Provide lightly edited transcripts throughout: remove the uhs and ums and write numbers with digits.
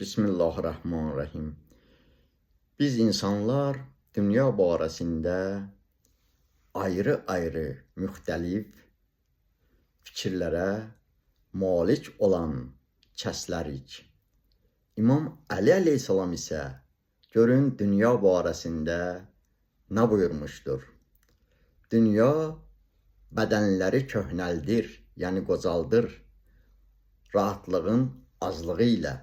Bismillahirrahmanirrahim. Biz insanlar dünya barəsində ayrı-ayrı müxtəlif fikirlərə malik olan kəslərik. İmam Əli əleyhissalam isə görün dünya barəsində nə buyurmuşdur? Dünya bədənləri köhnəldir, yəni qocaldır, rahatlığın azlığı ilə.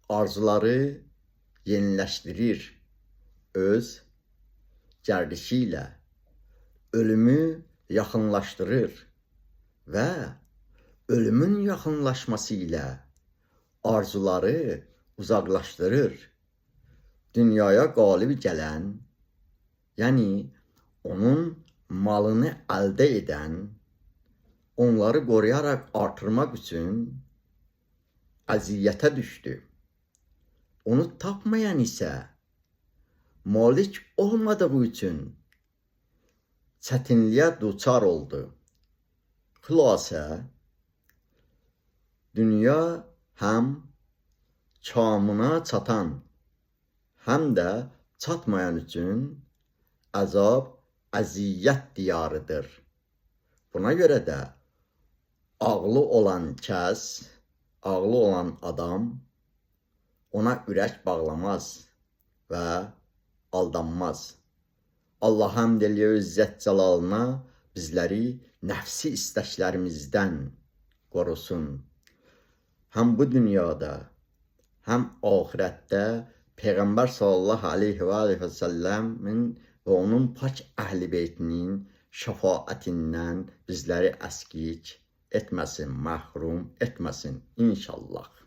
Arzuları yeniləşdirir öz gərdişi ilə, ölümü yaxınlaşdırır və ölümün yaxınlaşması ilə arzuları uzaqlaşdırır. Dünyaya qalib gələn, yəni onun malını əldə edən, onları qoruyaraq artırmaq üçün əziyyətə düşdü. Onu tapmayan isə malik olmadığı üçün çətinliyə duçar oldu. Xülasə, dünya həm kamına çatan, həm də çatmayan üçün əzab, əziyyət diyarıdır. Buna görə də ağlı olan kəs, ağlı olan adam ona ürək bağlamaz və aldanmaz. Allah həmd eləyir İzzət Cəlalına bizləri nəfsi istəklərimizdən qorusun. Həm bu dünyada, həm axirətdə Peyğəmbər sallallahu aleyhi və səlləmin və onun pak əhl-i beytinin şəfaətindən bizləri əskik etməsin, məhrum etməsin inşallah.